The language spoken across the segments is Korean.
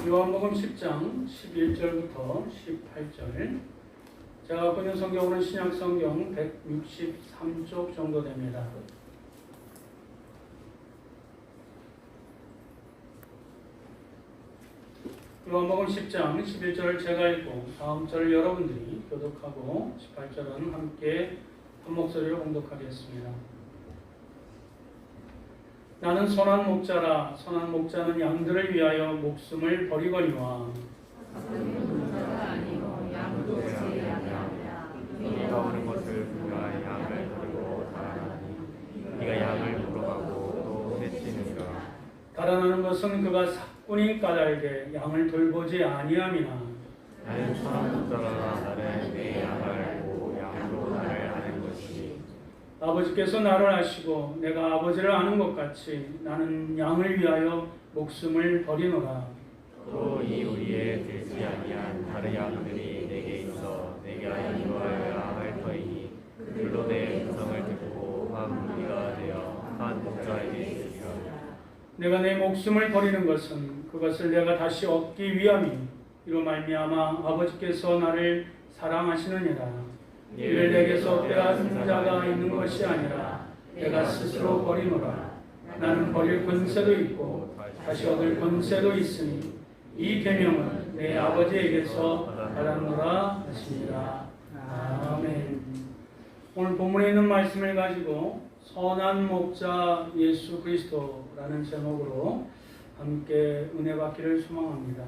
요한복음 10장 11절부터 18절. 제가 갖고 있는 성경으로는 신약성경 163쪽 정도 됩니다. 요한복음 10장 11절을 제가 읽고 다음 절을 여러분들이 교독하고 18절은 함께 한 목소리로 봉독하겠습니다. 나는 선한 목자라. 선한 목자는 양들을 위하여 목숨을 버리거니와 네가 오는 것을 그가 양을 버리고 달아나니 네가 양을 물어가고 또 해치느니라. 달아나는 것은 그가 사꾼이 까닭에 양을 돌보지 아니함이나 나는 선한 목자라. 나는 내 양을 알고 양으로 나를 아는 것이니 아버지께서 나를 아시고 내가 아버지를 아는 것 같이 나는 양을 위하여 목숨을 버리노라. 또 이 우리의 되지 아니한 다른 양들이 내게 있어 내가 인도하여야 할 터이니 그들로 내 음성을 듣고 한 무리가 되어 한 목자에게 있으리라. 내가 내 목숨을 버리는 것은 그것을 내가 다시 얻기 위함이니 이로 말미암아 아버지께서 나를 사랑하시느니라. 이를 내게서 빼앗은 자가 있는 것이 아니라 내가 스스로 버리노라. 나는 버릴 권세도 있고 다시 얻을 권세도 있으니 이 계명은 내 아버지에게서 받았노라 하시니라. 아멘. 오늘 본문에 있는 말씀을 가지고 선한 목자 예수 그리스도라는 제목으로 함께 은혜 받기를 소망합니다.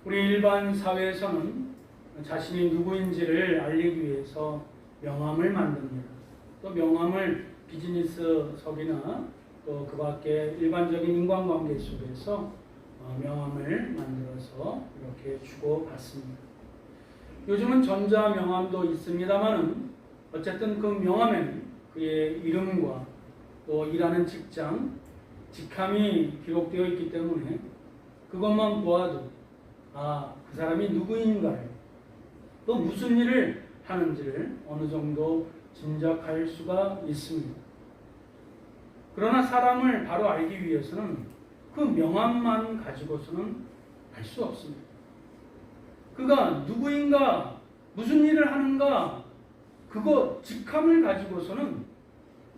우리 일반 사회에서는 자신이 누구인지를 알리기 위해서 명함을 만듭니다. 또 명함을 비즈니스석이나 또 그 밖에 일반적인 인간관계 속에서 명함을 만들어서 이렇게 주고받습니다. 요즘은 전자 명함도 있습니다만은 어쨌든 그 명함에는 그의 이름과 또 일하는 직장, 직함이 기록되어 있기 때문에 그것만 보아도 그 사람이 누구인가를 또 무슨 일을 하는지를 어느 정도 짐작할 수가 있습니다. 그러나 사람을 바로 알기 위해서는 그 명함만 가지고서는 알 수 없습니다. 그가 누구인가, 무슨 일을 하는가, 그거 직함을 가지고서는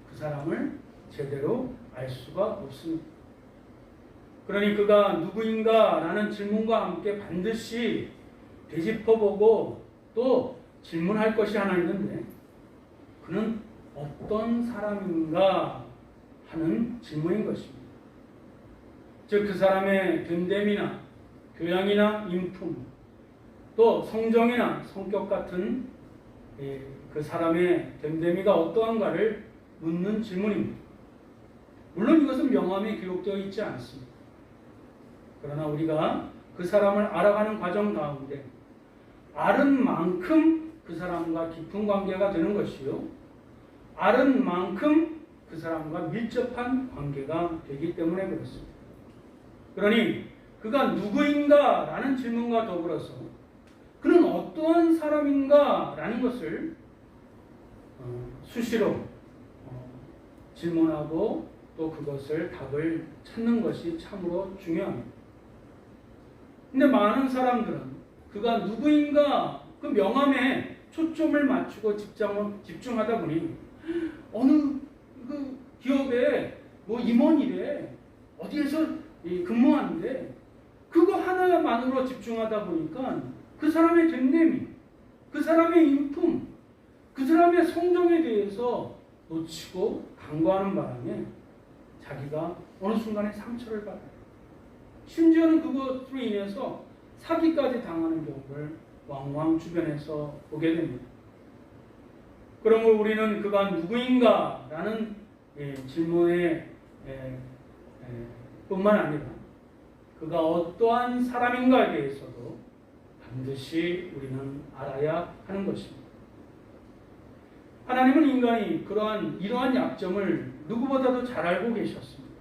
그 사람을 제대로 알 수가 없습니다. 그러니 그가 누구인가라는 질문과 함께 반드시 되짚어보고 또 질문할 것이 하나 있는데 그는 어떤 사람인가 하는 질문인 것입니다. 즉 그 사람의 됨됨이나 교양이나 인품 또 성정이나 성격 같은 그 사람의 됨됨이가 어떠한가를 묻는 질문입니다. 물론 이것은 명함에 기록되어 있지 않습니다. 그러나 우리가 그 사람을 알아가는 과정 가운데 아는 만큼 그 사람과 깊은 관계가 되는 것이요, 아는 만큼 그 사람과 밀접한 관계가 되기 때문에 그렇습니다. 그러니 그가 누구인가 라는 질문과 더불어서 그는 어떠한 사람인가 라는 것을 수시로 질문하고 또 그것을 답을 찾는 것이 참으로 중요합니다. 근데 많은 사람들은 그가 누구인가 그 명함에 초점을 맞추고 집중하다 보니 어느 그 기업에 뭐 임원이래, 어디에서 근무하는데 그거 하나만으로 집중하다 보니까 그 사람의 됨됨이, 그 사람의 인품, 그 사람의 성정에 대해서 놓치고 간과하는 바람에 자기가 어느 순간에 상처를 받아요. 심지어는 그것으로 인해서 사기까지 당하는 경우를 왕왕 주변에서 보게 됩니다. 그러므로 우리는 그가 누구인가 라는 질문에 뿐만 아니라 그가 어떠한 사람인가에 대해서도 반드시 우리는 알아야 하는 것입니다. 하나님은 인간이 이러한 약점을 누구보다도 잘 알고 계셨습니다.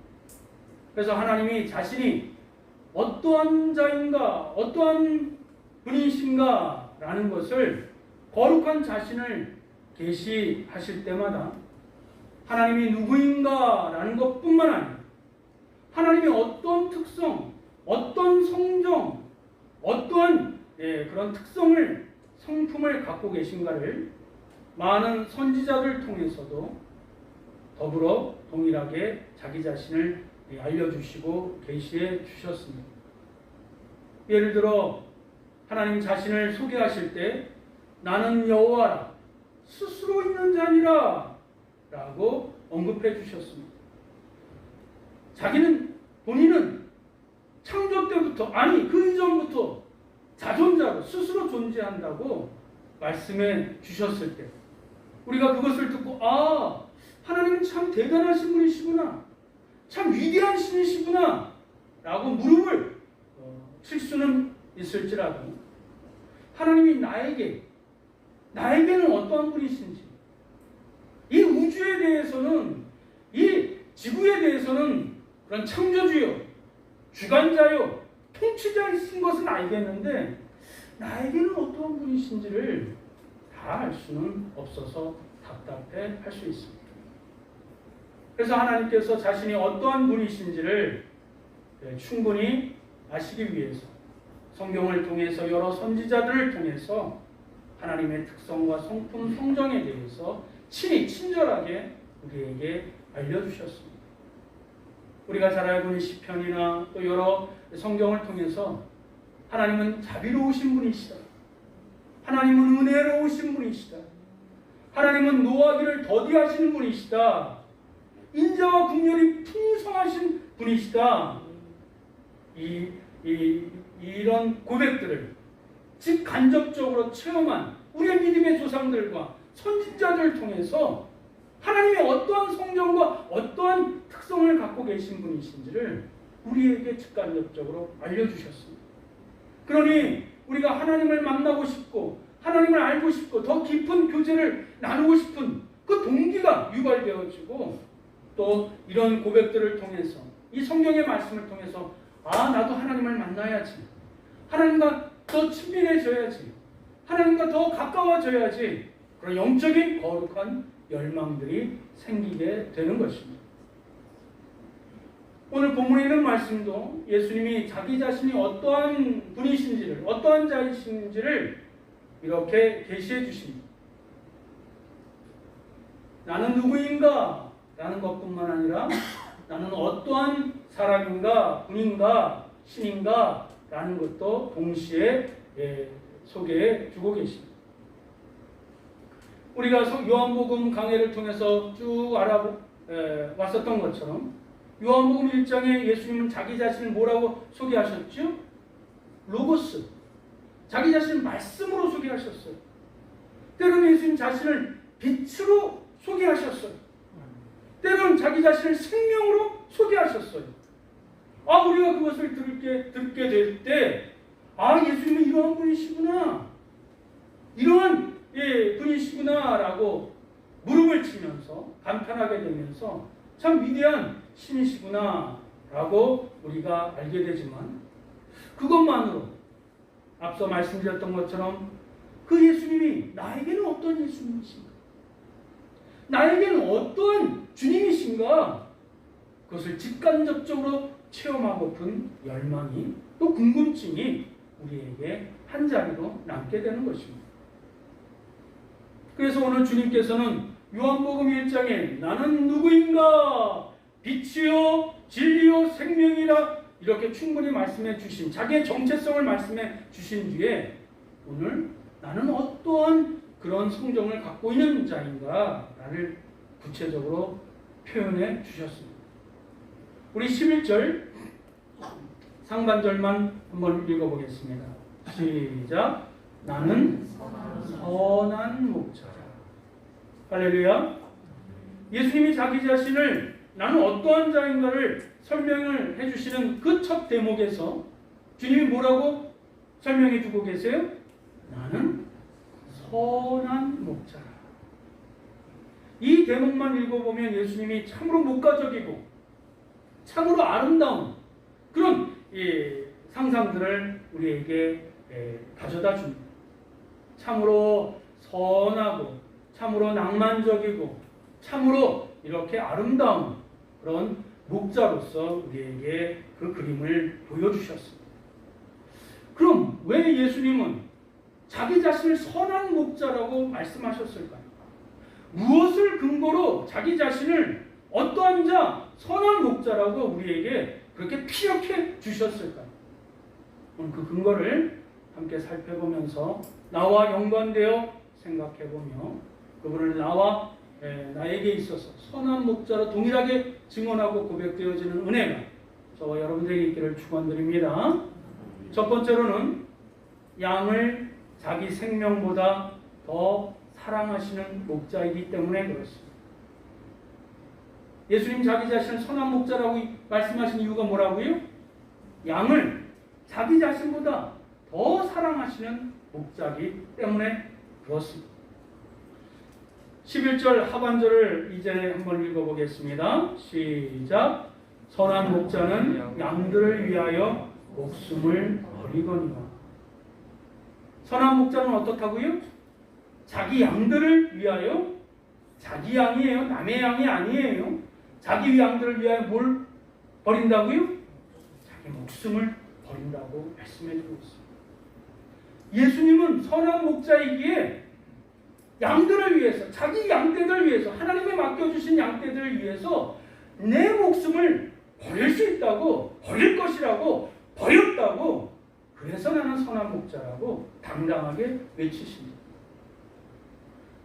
그래서 하나님이 자신이 어떠한 자인가, 어떠한 분이신가 라는 것을 거룩한 자신을 계시하실 때마다 하나님이 누구인가 라는 것뿐만 아니라 하나님의 어떤 특성, 어떤 성정, 어떠한 그런 특성을, 성품을 갖고 계신가를 많은 선지자들 통해서도 더불어 동일하게 자기 자신을 알려주시고 계시해 주셨습니다. 예를 들어 하나님 자신을 소개하실 때 나는 여호와라 스스로 있는 자니라 라고 언급해 주셨습니다. 본인은 창조 때부터, 아니 그 이전부터 자존자로 스스로 존재한다고 말씀해 주셨을 때 우리가 그것을 듣고 하나님은 참 대단하신 분이시구나, 참 위대한 신이시구나 라고 무릎을 칠 수는 있을지라도 하나님이 나에게는 어떠한 분이신지, 이 우주에 대해서는, 이 지구에 대해서는 그런 창조주요, 주관자요, 통치자이신 것은 알겠는데 나에게는 어떠한 분이신지를 다 알 수는 없어서 답답해 할 수 있습니다. 그래서 하나님께서 자신이 어떠한 분이신지를 충분히 아시기 위해서 성경을 통해서, 여러 선지자들을 통해서 하나님의 특성과 성품, 성정에 대해서 친절하게 우리에게 알려주셨습니다. 우리가 잘 알고 있는 시편이나 또 여러 성경을 통해서 하나님은 자비로우신 분이시다, 하나님은 은혜로우신 분이시다, 하나님은 노하기를 더디하시는 분이시다, 인자와 긍휼이 풍성하신 분이시다, 이런 고백들을 직간접적으로 체험한 우리의 믿음의 조상들과 선지자들을 통해서 하나님의 어떠한 성정과 어떠한 특성을 갖고 계신 분이신지를 우리에게 직간접적으로 알려주셨습니다. 그러니 우리가 하나님을 만나고 싶고 하나님을 알고 싶고 더 깊은 교제를 나누고 싶은 그 동기가 유발되어지고, 또 이런 고백들을 통해서, 이 성경의 말씀을 통해서 나도 하나님을 만나야지, 하나님과 더 친밀해져야지, 하나님과 더 가까워져야지, 그런 영적인 거룩한 열망들이 생기게 되는 것입니다. 오늘 본문에 있는 말씀도 예수님이 자기 자신이 어떠한 분이신지를, 어떠한 자이신지를 이렇게 계시해 주십니다. 나는 누구인가? 라는 것뿐만 아니라 나는 어떠한 사람인가, 분인가, 신인가? 라는 것도 동시에 소개해 주고 계십니다. 우리가 요한복음 강해를 통해서 쭉 알아왔었던 것처럼 요한복음 1장에 예수님은 자기 자신을 뭐라고 소개하셨죠? 로고스, 자기 자신을 말씀으로 소개하셨어요. 때로는 예수님 자신을 빛으로 소개하셨어요. 때로는 자기 자신을 생명으로 소개하셨어요. 우리가 그것을 듣게 될 때 예수님은 이러한 분이시구나, 이러한 분이시구나 라고 무릎을 치면서 감탄하게 되면서 참 위대한 신이시구나 라고 우리가 알게 되지만, 그것만으로 앞서 말씀드렸던 것처럼 그 예수님이 나에게는 어떤 예수님이신가, 나에게는 어떤 주님이신가, 그것을 직간접적으로 체험하고픈 열망이, 또 궁금증이 우리에게 한 자리로 남게 되는 것입니다. 그래서 오늘 주님께서는 요한복음 1장에 나는 누구인가, 빛이요 진리요 생명이라 이렇게 충분히 말씀해 주신, 자기의 정체성을 말씀해 주신 뒤에 오늘 나는 어떠한 그런 성정을 갖고 있는 자인가를 구체적으로 표현해 주셨습니다. 우리 11절 상반절만 한번 읽어보겠습니다. 시작. 나는 선한 목자라. 할렐루야. 예수님이 자기 자신을 나는 어떠한 자인가를 설명을 해주시는 그 첫 대목에서 주님이 뭐라고 설명해 주고 계세요? 나는 선한 목자라. 이 대목만 읽어보면 예수님이 참으로 목가적이고 참으로 아름다운 그런 상상들을 우리에게 가져다 줍니다. 참으로 선하고 참으로 낭만적이고 참으로 이렇게 아름다운 그런 목자로서 우리에게 그 그림을 보여주셨습니다. 그럼 왜 예수님은 자기 자신을 선한 목자라고 말씀하셨을까요? 무엇을 근거로 자기 자신을 어떠한 자, 선한 목자라고 우리에게 그렇게 피력해 주셨을까요? 오늘 그 근거를 함께 살펴보면서 나와 연관되어 생각해보며 그분을 나에게 있어서 선한 목자로 동일하게 증언하고 고백되어지는 은혜가 저와 여러분들에게 있기를 축원드립니다. 첫 번째로는 양을 자기 생명보다 더 사랑하시는 목자이기 때문에 그렇습니다. 예수님 자기 자신을 선한 목자라고 말씀하신 이유가 뭐라고요? 양을 자기 자신보다 더 사랑하시는 목자이기 때문에 그렇습니다. 11절 하반절을 이제 한번 읽어보겠습니다. 시작. 선한 목자는 양들을 위하여 목숨을 버리거니와. 선한 목자는 어떻다고요? 자기 양들을 위하여, 자기 양이에요. 남의 양이 아니에요. 자기 양들을 위하여 뭘 버린다고요? 자기 목숨을 버린다고 말씀해주고 있습니다. 예수님은 선한 목자이기에 양들을 위해서, 자기 양떼들을 위해서, 하나님의 맡겨주신 양떼들을 위해서 내 목숨을 버릴 수 있다고, 버릴 것이라고, 버렸다고, 그래서 나는 선한 목자라고 당당하게 외치십니다.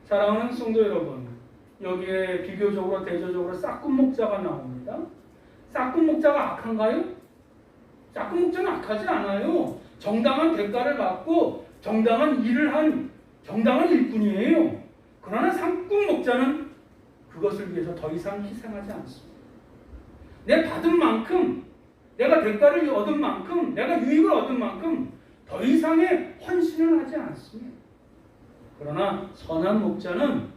사랑하는 성도 여러분, 여기에 비교적으로 대조적으로 싹군 목자가 나옵니다. 싹군 목자가 악한가요? 싹군 목자는 악하지 않아요. 정당한 대가를 받고 정당한 일을 한 정당한 일꾼이에요. 그러나 싹군 목자는 그것을 위해서 더 이상 희생하지 않습니다. 내 받은 만큼, 내가 대가를 얻은 만큼, 내가 유익을 얻은 만큼 더 이상의 헌신을 하지 않습니다. 그러나 선한 목자는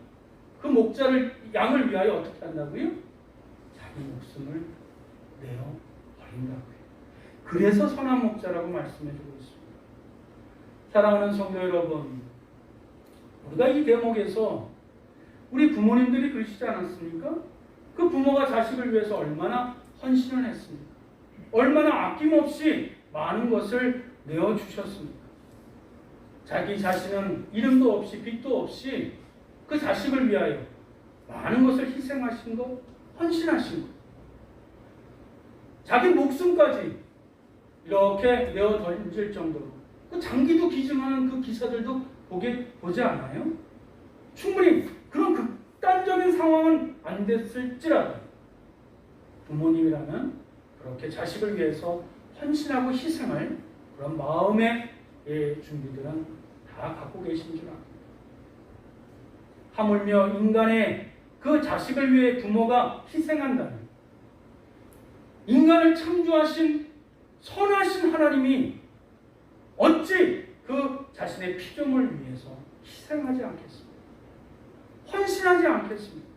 그 목자를, 양을 위하여 어떻게 한다고요? 자기 목숨을 내어 버린다고요. 그래서 선한 목자라고 말씀해주고 있습니다. 사랑하는 성도 여러분, 우리가 이 대목에서 우리 부모님들이 그러시지 않았습니까? 그 부모가 자식을 위해서 얼마나 헌신을 했습니까? 얼마나 아낌없이 많은 것을 내어주셨습니까? 자기 자신은 이름도 없이 빚도 없이 그 자식을 위하여 많은 것을 희생하신 것, 헌신하신 것, 자기 목숨까지 이렇게 내어 던질 정도로 그 장기도 기증하는 그 기사들도 보지 않아요? 충분히 그런 극단적인 상황은 안 됐을지라도 부모님이라면 그렇게 자식을 위해서 헌신하고 희생할 그런 마음의 준비들은 다 갖고 계신 줄 압니다. 하물며 인간의 그 자식을 위해 부모가 희생한다면 인간을 창조하신 선하신 하나님이 어찌 그 자신의 피조물을 위해서 희생하지 않겠습니까? 헌신하지 않겠습니까?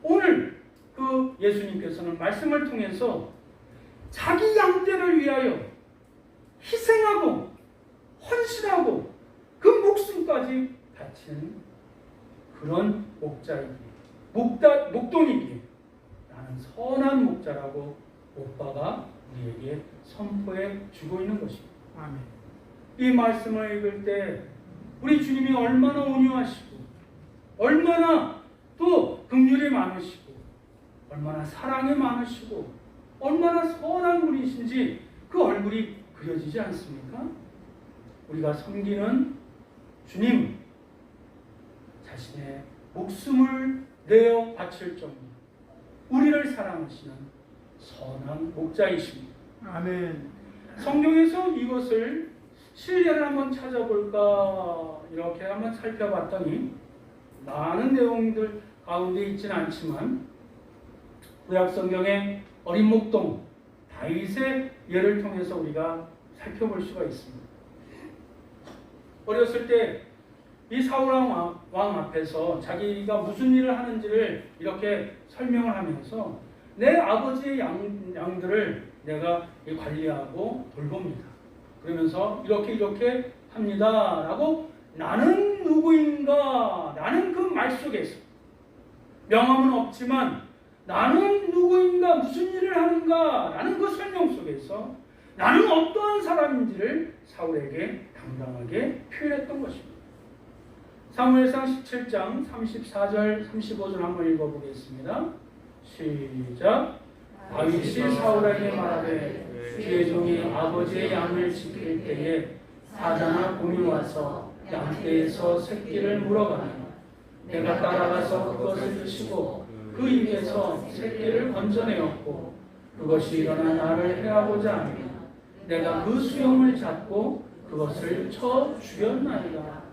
오늘 그 예수님께서는 말씀을 통해서 자기 양떼를 위하여 희생하고 헌신하고 그 목숨까지 바치는 그런 목자이기에, 목돈이기에 나는 선한 목자라고 오빠가 우리에게 선포해 주고 있는 것입니다. 아멘. 이 말씀을 읽을 때 우리 주님이 얼마나 온유하시고 얼마나 또 긍휼이 많으시고 얼마나 사랑이 많으시고 얼마나 선한 분이신지 그 얼굴이 그려지지 않습니까? 우리가 섬기는 주님 자신의 목숨을 내어 바칠 정도 우리를 사랑하시는 선한 목자이십니다. 아멘. 성경에서 이것을 실례를 한번 찾아볼까 이렇게 한번 살펴봤더니 많은 내용들 가운데 있지는 않지만 구약 성경의 어린 목동 다윗의 예를 통해서 우리가 살펴볼 수가 있습니다. 어렸을 때 이 사울 왕 앞에서 자기가 무슨 일을 하는지를 이렇게 설명을 하면서 내 아버지의 양들을 내가 관리하고 돌봅니다. 그러면서 이렇게 합니다. 라고 나는 누구인가? 나는 그 말 속에서 명함은 없지만 나는 누구인가 하는가, 무슨 일을 하는가 라는 그 설명 속에서 나는 어떠한 사람인지를 사울에게 당당하게 표현했던 것입니다. 사무엘상 17장 34절 35절 한번 읽어보겠습니다. 시작. 다윗이 사울에게 말하되 주의 종이 아버지의 양을 지킬 때에 사자나 곰이 와서 양떼에서 새끼를 물어가면 내가 따라가서 그것을 치고 그 입에서 새끼를 건져내었고 그것이 일어나 나를 해하고자 하며 내가 그 수염을 잡고 그것을 쳐 죽였나이다.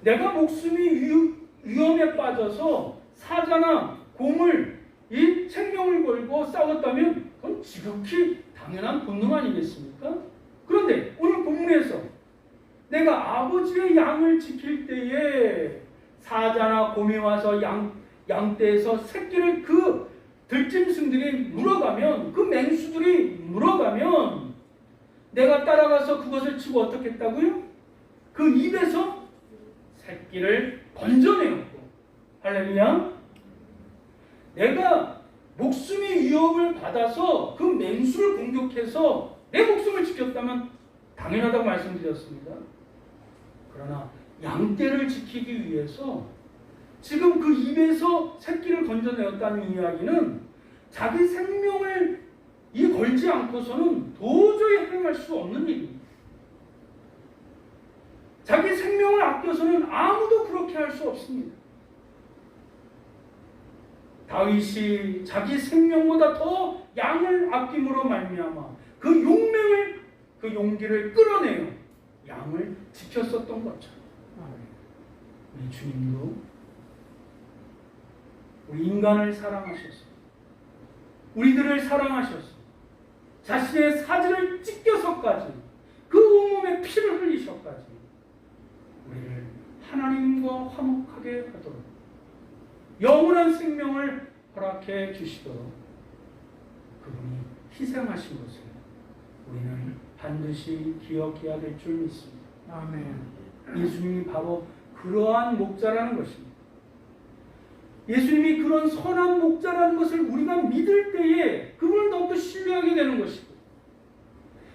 내가 목숨이 위험에 빠져서 사자나 곰을 이 생명을 걸고 싸웠다면 그건 지극히 당연한 본능 아니겠습니까? 그런데 오늘 본문에서 내가 아버지의 양을 지킬 때에 사자나 곰이 와서 양떼에서 새끼를 그 들짐승들이 물어가면, 그 맹수들이 물어가면 내가 따라가서 그것을 치고 어떻게 했다고요? 그 입에서 새끼를 건져내었고, 할렐루야. 내가 목숨의 위협을 받아서 그 맹수를 공격해서 내 목숨을 지켰다면 당연하다고 말씀드렸습니다. 그러나 양떼를 지키기 위해서 지금 그 입에서 새끼를 건져내었다는 이야기는 자기 생명을 걸지 않고서는 도저히 행할 수 없는 일입니다. 자기 생명을 아껴서는 아무도 그렇게 할 수 없습니다. 다윗이 자기 생명보다 더 양을 아낌으로 말미암아 그 용맹을, 그 용기를 끌어내어 양을 지켰었던 것처럼 우리 주님도 우리 인간을 사랑하셔서 우리들을 사랑하셔서 자신의 사지를 찢겨서까지 그 온몸에 피를 흘리셔까지 우리를 하나님과 화목하게 하도록 영원한 생명을 허락해 주시도록 그분이 희생하신 것을 우리는 반드시 기억해야 될 줄 믿습니다. 아멘. 예수님이 바로 그러한 목자라는 것입니다. 예수님이 그런 선한 목자라는 것을 우리가 믿을 때에 그분을 더욱더 신뢰하게 되는 것이고,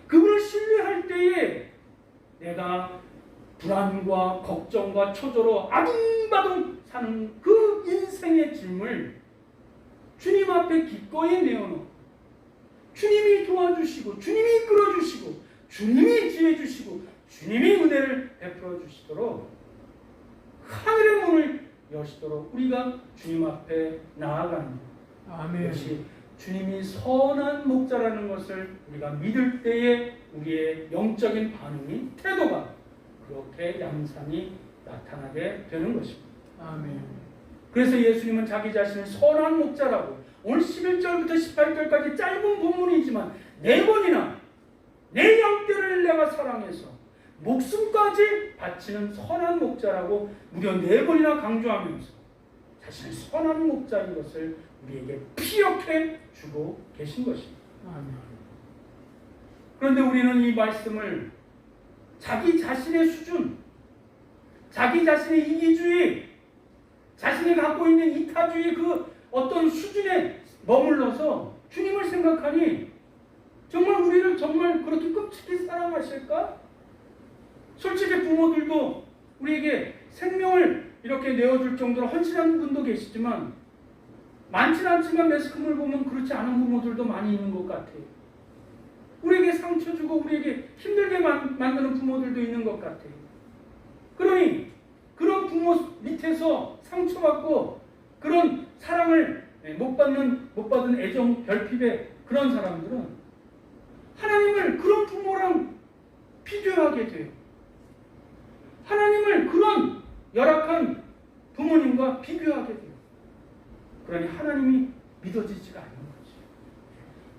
그분을 신뢰할 때에 내가 불안과 걱정과 초조로 아둥바둥 사는 그 인생의 짐을 주님 앞에 기꺼이 내어놓고 주님이 도와주시고 주님이 이끌어주시고 주님이 지혜주시고 주님이 은혜를 베풀어 주시도록 하늘의 문을 여시도록 우리가 주님 앞에 나아가는 것, 아멘. 그것이 주님이 선한 목자라는 것을 우리가 믿을 때에 우리의 영적인 반응이, 태도가 그렇게 양상이 나타나게 되는 것입니다. 아멘. 그래서 예수님은 자기 자신을 선한 목자라고 오늘 11절부터 18절까지 짧은 본문이지만 4번이나 내 양떼를 내가 사랑해서 목숨까지 바치는 선한 목자라고 무려 4번이나 강조하면서 자신의 선한 목자인 것을 우리에게 피력해 주고 계신 것입니다. 아멘. 그런데 우리는 이 말씀을 자기 자신의 수준, 자기 자신의 이기주의, 자신이 갖고 있는 이타주의 그 어떤 수준에 머물러서 주님을 생각하니 정말 우리를 정말 그렇게 끔찍히 사랑하실까? 솔직히 부모들도 우리에게 생명을 이렇게 내어줄 정도로 헌신하는 분도 계시지만 많지는 않지만 매스컴을 보면 그렇지 않은 부모들도 많이 있는 것 같아요. 우리에게 상처 주고 우리에게 힘들게 만드는 부모들도 있는 것 같아요. 그러니 그런 부모 밑에서 상처받고 그런 사랑을 못 받은 애정 결핍의 그런 사람들은 하나님을 그런 부모랑 비교하게 돼요. 하나님을 그런 열악한 부모님과 비교하게 돼요. 그러니 하나님이 믿어지지가 않는 거지.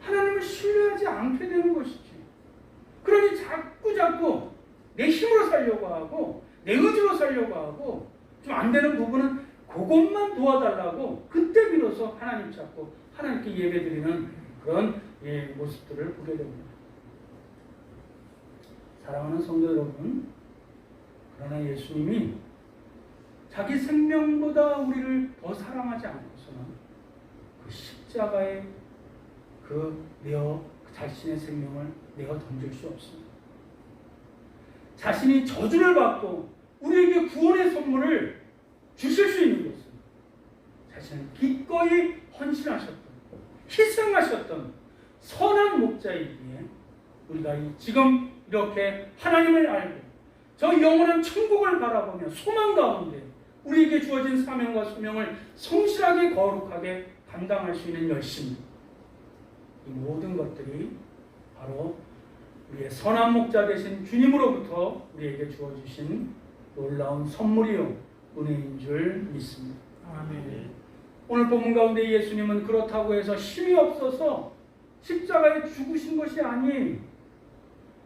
하나님을 신뢰하지 않게 되는 것이지. 그러니 자꾸 내 힘으로 살려고 하고 내 의지로 살려고 하고 좀 안 되는 부분은 그것만 도와달라고 그때 비로소 하나님 찾고 하나님께 예배드리는 그런 모습들을 보게 됩니다. 사랑하는 성도 여러분, 그러나 예수님이 자기 생명보다 우리를 더 사랑하지 않고서는 그 십자가의 그 자신의 생명을 내어 던질 수 없습니다. 자신이 저주를 받고 우리에게 구원의 선물을 주실 수 있는 것은 자신을 기꺼이 헌신하셨던, 희생하셨던 선한 목자이기에 우리가 지금 이렇게 하나님을 알고 저 영원한 천국을 바라보며 소망 가운데 우리에게 주어진 사명과 소명을 성실하게 거룩하게 감당할 수 있는 열심, 이 모든 것들이 바로 우리의 선한 목자 되신 주님으로부터 우리에게 주어주신 놀라운 선물이요 은혜인 줄 믿습니다. 아멘. 오늘 본문 가운데 예수님은 그렇다고 해서 힘이 없어서 십자가에 죽으신 것이 아닌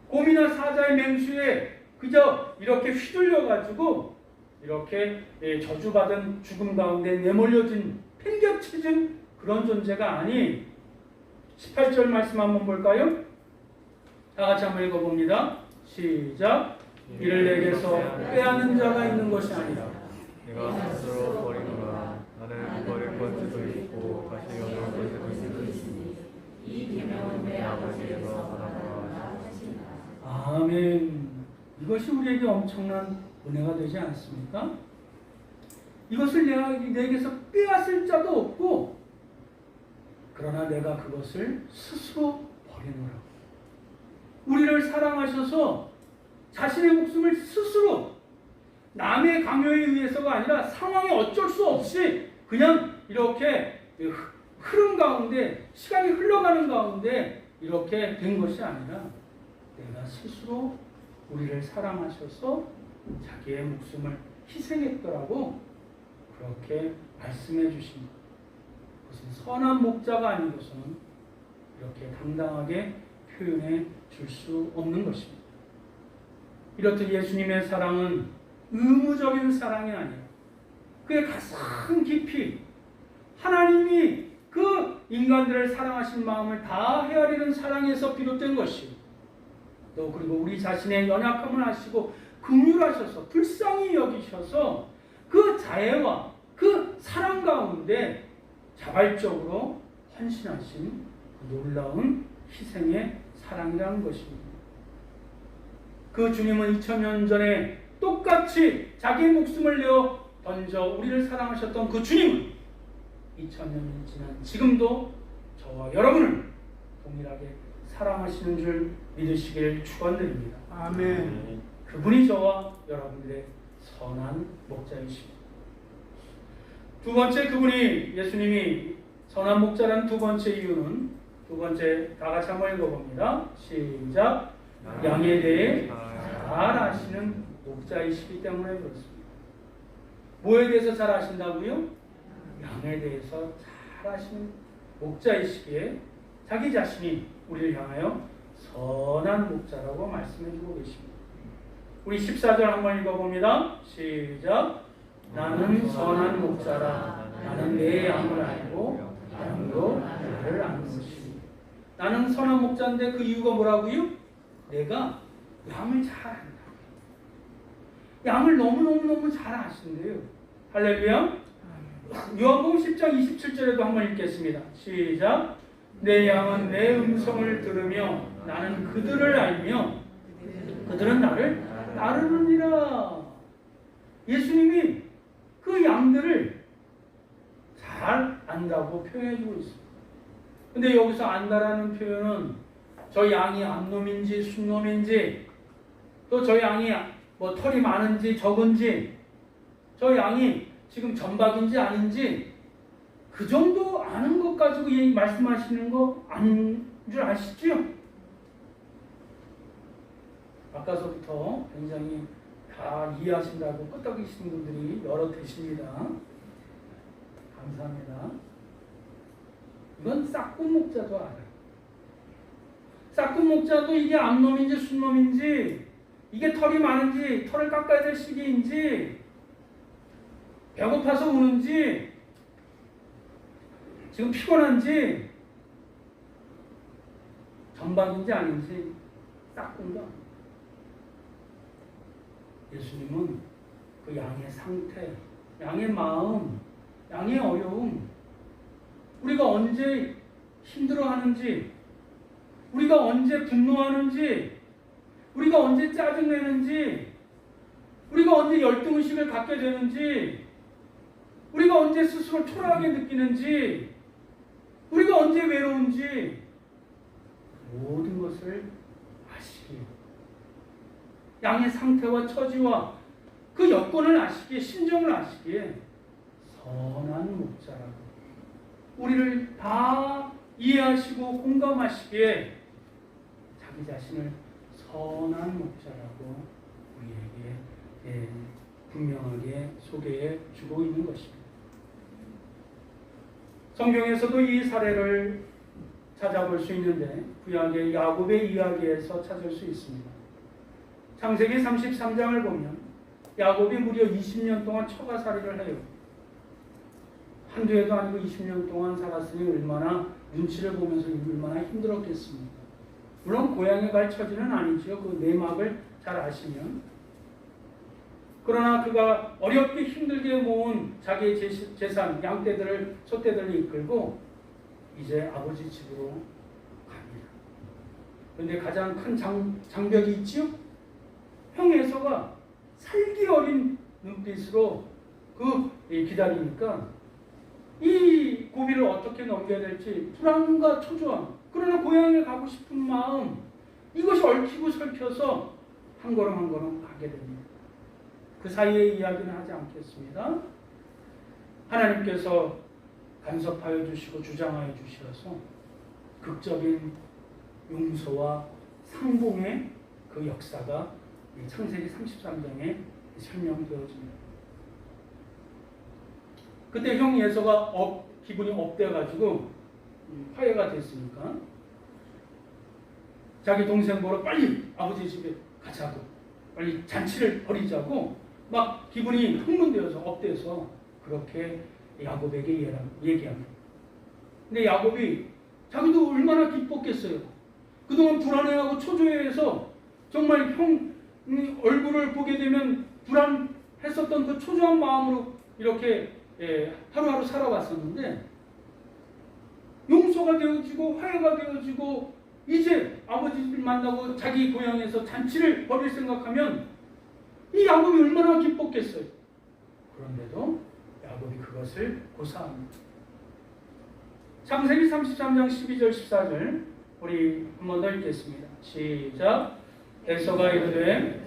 곰이나 사자의 맹수에 그저 이렇게 휘둘려 가지고 이렇게 저주받은 죽음 가운데 내몰려진 팽개쳐진 그런 존재가 아닌 18절 말씀 한번 볼까요? 다 같이 한번 읽어봅니다. 시작. 이를 내게서 빼앗는 자가 있는 것이 아니라 내가 스스로 버리노라. 나는 버릴 것도 있고 다시 얻을 것도 있으니 이 계명은 내 아버지에서 받아라. 아멘. 이것이 우리에게 엄청난 은혜가 되지 않습니까? 이것을 내게서 빼앗을 자도 없고 그러나 내가 그것을 스스로 버리노라. 우리를 사랑하셔서 자신의 목숨을 스스로 남의 강요에 의해서가 아니라 상황에 어쩔 수 없이 그냥 이렇게 흐름 가운데 시간이 흘러가는 가운데 이렇게 된 것이 아니라 내가 스스로 우리를 사랑하셔서 자기의 목숨을 희생했더라고 그렇게 말씀해 주신 것. 그것은 선한 목자가 아니고서는 이렇게 당당하게 표현해 줄 수 없는 것입니다. 이렇듯 예수님의 사랑은 의무적인 사랑이 아니라 그의 가장 깊이 하나님이 그 인간들을 사랑하신 마음을 다 헤아리는 사랑에서 비롯된 것이고 또 그리고 우리 자신의 연약함을 아시고 긍휼하셔서 불쌍히 여기셔서 그 자애와 그 사랑 가운데 자발적으로 헌신하신 그 놀라운 희생의 사랑이라는 것입니다. 그 주님은 2000년 전에 똑같이 자기의 목숨을 내어 던져 우리를 사랑하셨던 그 주님은 2000년이 지난 지금도 저와 여러분을 동일하게 사랑하시는 줄 믿으시길 축원드립니다. 아멘. 그분이 저와 여러분들의 선한 목자이십니다. 두 번째, 그분이 예수님이 선한 목자라는 두 번째 이유는 두 번째 다 같이 한번 읽어봅니다. 시작. 양에 대해 잘 아시는 목자이시기 때문에 그렇습니다. 뭐에 대해서 잘 아신다고요? 양에 대해서 잘 아시는 목자이시기에 자기 자신이 우리를 향하여 선한 목자라고 말씀해주고 계십니다. 우리 14절 한번 읽어봅니다. 시작. 나는 선한 목자라. 나는 내 양을 알고 양도 나를 아는 것이니. 나는 선한 목자인데 그 이유가 뭐라고요? 내가 양을 잘 안다. 양을 너무너무 잘 아신대요. 할렐루야. 요한복음 10장 27절에도 한번 읽겠습니다. 시작. 내 양은 내 음성을 들으며 나는 그들을 알며 그들은 나를 따르느니라. 예수님이 그 양들을 잘 안다고 표현해주고 있습니다. 근데 여기서 안다라는 표현은 저 양이 암놈인지 순놈인지 또 저 양이 뭐 털이 많은지 적은지 저 양이 지금 전박인지 아닌지 그 정도 아는 것 가지고 이 말씀하시는 거 아닌 줄 아시죠? 아까서부터 굉장히 다 이해하신다고 끄떡이시는 분들이 여러 계십니다. 감사합니다. 이건 싹군 목자도 알아요. 싹군 목자도 이게 암놈인지 순놈인지 이게 털이 많은지 털을 깎아야 될 시기인지 배고파서 우는지 지금 피곤한지 전박인지 아닌지 싹군도 알아요. 예수님은 그 양의 상태, 양의 마음, 양의 어려움, 우리가 언제 힘들어하는지, 우리가 언제 분노하는지, 우리가 언제 짜증내는지, 우리가 언제 열등의식을 갖게 되는지, 우리가 언제 스스로 초라하게 느끼는지, 우리가 언제 외로운지 모든 것을 아시기에, 양의 상태와 처지와 그 여건을 아시기에, 심정을 아시기에 선한 목자라고, 우리를 다 이해하시고 공감하시기에 자기 자신을 선한 목자라고 우리에게 분명하게 소개해 주고 있는 것입니다. 성경에서도 이 사례를 찾아볼 수 있는데 구약의 야곱의 이야기에서 찾을 수 있습니다. 창세기 33장을 보면 야곱이 무려 20년 동안 처가살이를 해요. 한두 해도 아니고 20년 동안 살았으니 얼마나 눈치를 보면서 얼마나 힘들었겠습니까? 물론 고향에 갈 처지는 아니죠. 그 내막을 잘 아시면. 그러나 그가 어렵게 힘들게 모은 자기의 재산, 양떼들을, 소떼들을 이끌고 이제 아버지 집으로 갑니다. 그런데 가장 큰 장벽이 있지요? 형 에서가 살기 어린 눈빛으로 기다리니까 이 고비를 어떻게 넘겨야 될지 불안과 초조함, 그러나 고향에 가고 싶은 마음, 이것이 얽히고 설켜서 한 걸음 한 걸음 가게 됩니다. 그 사이의 이야기는 하지 않겠습니다. 하나님께서 간섭하여 주시고 주장하여 주셔서 극적인 용서와 상봉의 그 역사가 창세기 33장에 설명되어집니다. 그때 형 예서가 기분이 업돼가지고 화해가 됐으니까 자기 동생 보러 빨리 아버지 집에 가자고, 빨리 잔치를 벌이자고 막 기분이 흥분되어서 업돼서 그렇게 야곱에게 얘기합니다. 근데 야곱이 자기도 얼마나 기뻤겠어요. 그동안 불안해하고 초조해해서 정말 형 얼굴을 보게 되면 불안했었던 그 초조한 마음으로 이렇게 하루하루 살아왔었는데 용서가 되어지고 화해가 되어지고 이제 아버지를 만나고 자기 고향에서 잔치를 벌일 생각하면 이 야곱이 얼마나 기뻤겠어요. 그런데도 야곱이 그것을 고사합니다. 창세기 33장 12절 14절 우리 한 번 더 읽겠습니다. 시작. 에서가 이르되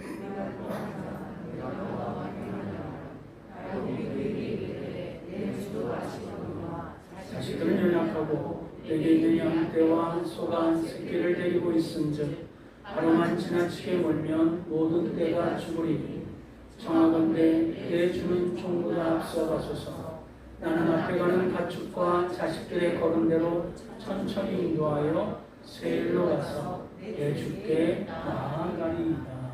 자식들은 연약하고 내게 있는 양떼와 소가 한 새끼를 데리고 있은즉 하루만 지나치게 멀면 모든 떼가 죽으리니 청하건대 내 주는 총보다 앞서가소서. 나는 앞에 가는 가축과 자식들의 걸음대로 천천히 인도하여 세일로 가서 내 주께 나아가리이다.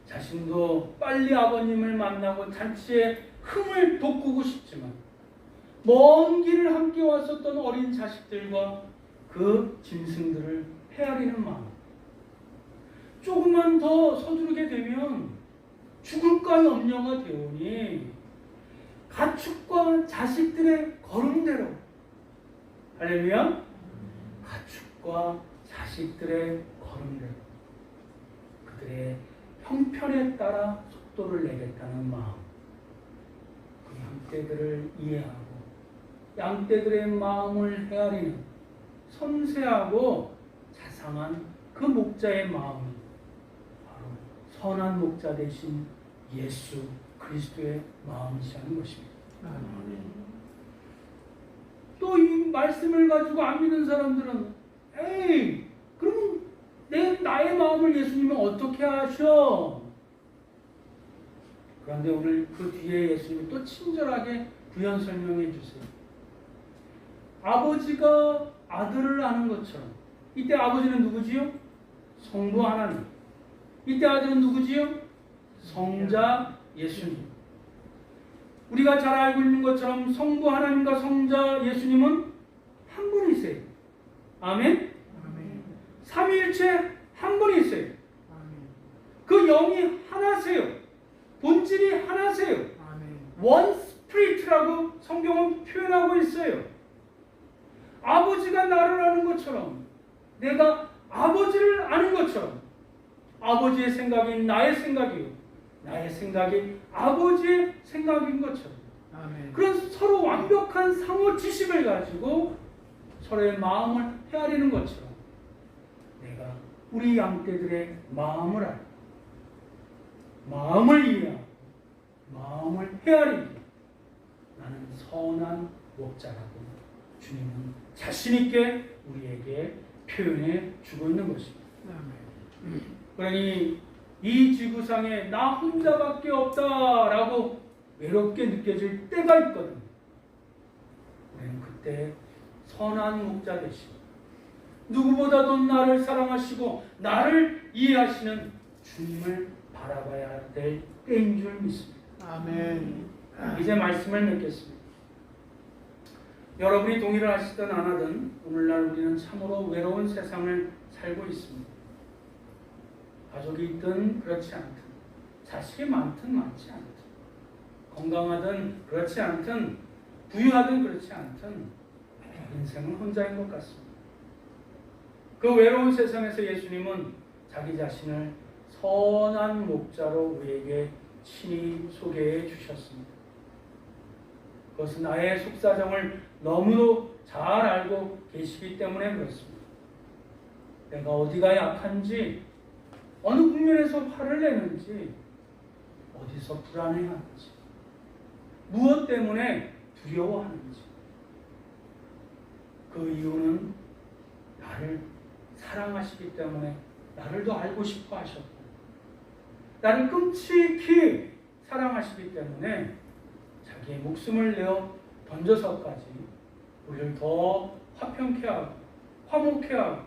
자신도 빨리 아버님을 만나고 잔치에 흥을 돋구고 싶지만 먼 길을 함께 왔었던 어린 자식들과 그 짐승들을 헤아리는 마음, 조금만 더 서두르게 되면 죽을까 염려가 되오니 가축과 자식들의 걸음대로, 할렐루야, 가축과 자식들의 걸음대로 그들의 형편에 따라 속도를 내겠다는 마음, 그 양떼들을 이해하고 양떼들의 마음을 헤아리는 섬세하고 자상한 그 목자의 마음이 바로 선한 목자 되신 예수 그리스도의 마음이시라는 것입니다. 또 이 말씀을 가지고 안 믿는 사람들은 에이, 그럼 나의 마음을 예수님은 어떻게 아셔? 그런데 오늘 그 뒤에 예수님이 또 친절하게 부연 설명해 주세요. 아버지가 아들을 아는 것처럼, 이때 아버지는 누구지요? 성부 하나님. 이때 아들은 누구지요? 성자 예수님. 우리가 잘 알고 있는 것처럼 성부 하나님과 성자 예수님은 한 분이세요. 아멘? 삼위일체 한 분이세요. 그 영이 하나세요. 본질이 하나세요. 원 스피릿이라고 성경은 표현하고 있어요. 아버지가 나를 아는 것처럼, 내가 아버지를 아는 것처럼, 아버지의 생각이 나의 생각이요, 나의 생각이 아버지의 생각인 것처럼, 아멘. 그런 서로 완벽한 상호 지식을 가지고 서로의 마음을 헤아리는 것처럼, 내가 우리 양떼들의 마음을 알고, 마음을 이해하고, 마음을 헤아리고, 나는 선한 목자라고 주님은 자신있게 우리에게 표현해 주고 있는 것입니다. 아멘. 그러니 이 지구상에 나 혼자밖에 없다라고 외롭게 느껴질 때가 있거든. 우리는 그때 선한 목자 되시고 누구보다도 나를 사랑하시고 나를 이해하시는 주님을 바라봐야 될 때인 줄 믿습니다. 아멘. 이제 말씀을 맺겠습니다. 여러분이 동의를 하시든 안 하든 오늘날 우리는 참으로 외로운 세상을 살고 있습니다. 가족이 있든 그렇지 않든, 자식이 많든 많지 않든, 건강하든 그렇지 않든, 부유하든 그렇지 않든 인생은 혼자인 것 같습니다. 그 외로운 세상에서 예수님은 자기 자신을 선한 목자로 우리에게 친히 소개해 주셨습니다. 그것은 나의 속사정을 너무도 잘 알고 계시기 때문에 그렇습니다. 내가 어디가 약한지, 어느 국면에서 화를 내는지, 어디서 불안해하는지, 무엇 때문에 두려워하는지, 그 이유는 나를 사랑하시기 때문에 나를 더 알고 싶어 하셨고, 나를 끔찍히 사랑하시기 때문에 자기의 목숨을 내어 던져서까지 우리를 더 화평케 하고 화목케 하고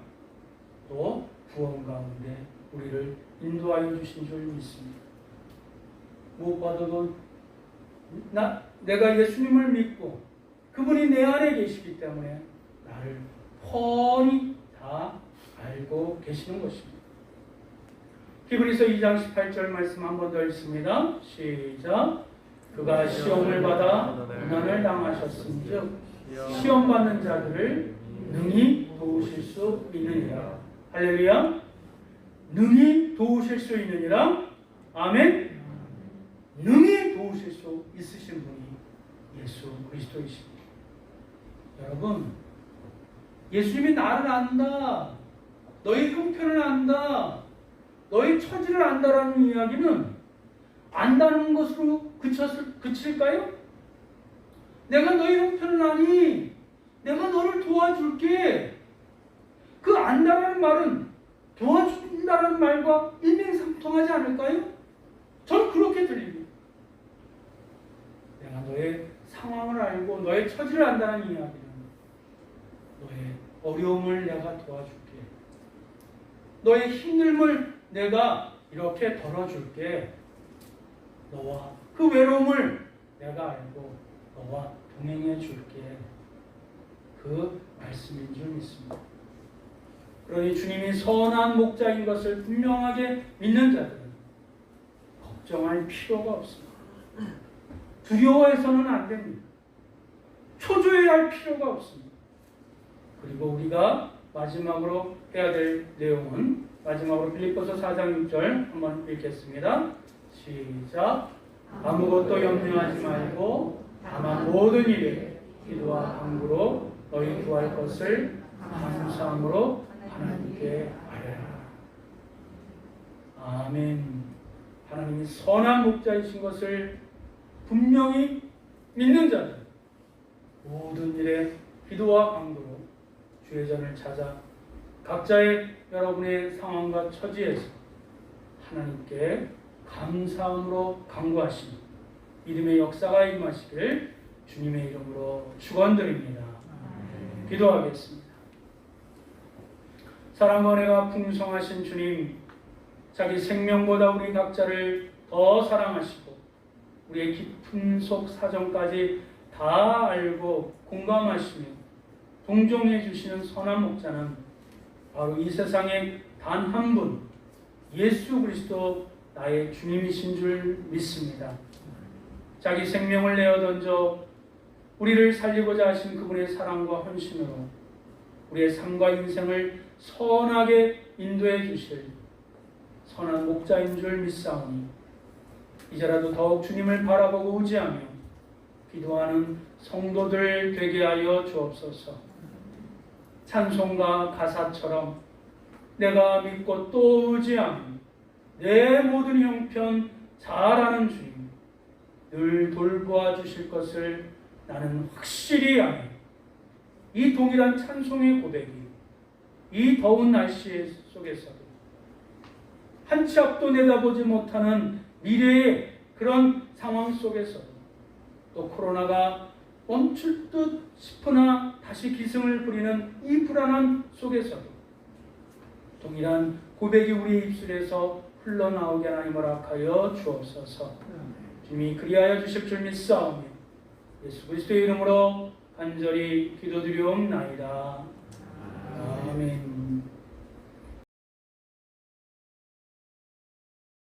또 구원 가운데 우리를 인도하여 주신 줄 믿습니다. 무엇보다도 내가 예수님을 믿고 그분이 내 안에 계시기 때문에 나를 뻔히 다 알고 계시는 것입니다. 히브리서 2장 18절 말씀 한 번 더 읽습니다. 시작. 그가 시험을 받아 고난을 당하셨은즉 시험 받는 자들을 능히 도우실 수 있느니라. 할렐루야. 능히 도우실 수 있느니라. 아멘. 능히 도우실 수 있으신 분이 예수 그리스도이십니다. 여러분, 예수님이 나를 안다, 너의 형편을 안다, 너의 처지를 안다라는 이야기는 안다는 것으로 그칠까요? 내가 너의 형편을 아니, 내가 너를 도와줄게. 그 안다라는 말은 도와준다는 말과 일맥상통하지 않을까요? 저는 그렇게 들립니다. 내가 너의 상황을 알고 너의 처지를 안다는 이야기는 너의 어려움을 내가 도와줄게. 너의 힘듦을 내가 이렇게 덜어줄게. 너와 그 외로움을 내가 알고 너와 동행해 줄게. 그 말씀인 줄 믿습니다. 그러니 주님이 선한 목자인 것을 분명하게 믿는 자들은 걱정할 필요가 없습니다. 두려워해서는 안 됩니다. 초조해야 할 필요가 없습니다. 그리고 우리가 마지막으로 해야 될 내용은 마지막으로 빌립보서 4장 6절 한번 읽겠습니다. 시작. 아무것도 염려하지 말고 다만 모든 일에 기도와 간구로 너희 구할 것을 감사함으로 하나님께 아뢰라. 아멘. 하나님이 선한 목자이신 것을 분명히 믿는 자들, 모든 일에 기도와 간구로 주의 전을 찾아 각자의 여러분의 상황과 처지에서 하나님께 감사함으로 간구하시는 믿음의 역사가 임하시길 주님의 이름으로 축원드립니다. 기도하겠습니다. 사랑과 은혜가 풍성하신 주님, 자기 생명보다 우리 각자를 더 사랑하시고 우리의 깊은 속 사정까지 다 알고 공감하시며 동정해 주시는 선한 목자는 바로 이 세상에 단 한 분, 예수 그리스도 나의 주님이신 줄 믿습니다. 자기 생명을 내어 던져 우리를 살리고자 하신 그분의 사랑과 헌신으로 우리의 삶과 인생을 선하게 인도해 주실 선한 목자인 줄 믿사오니 이제라도 더욱 주님을 바라보고 의지하며 기도하는 성도들 되게 하여 주옵소서. 찬송가 가사처럼 내가 믿고 또 의지하며 내 모든 형편 잘 아는 주님 늘 돌보아 주실 것을 나는 확실히 아네. 이 동일한 찬송의 고백이 이 더운 날씨 속에서도 한 치 앞도 내다보지 못하는 미래의 그런 상황 속에서도 또 코로나가 멈출 듯 싶으나 다시 기승을 부리는 이 불안함 속에서도 동일한 고백이 우리 입술에서 흘러나오게 하나님 허락하여 주옵소서. 주님이 그리하여 주실 줄 믿사오며 예수 그리스도의 이름으로 간절히 기도드리옵나이다.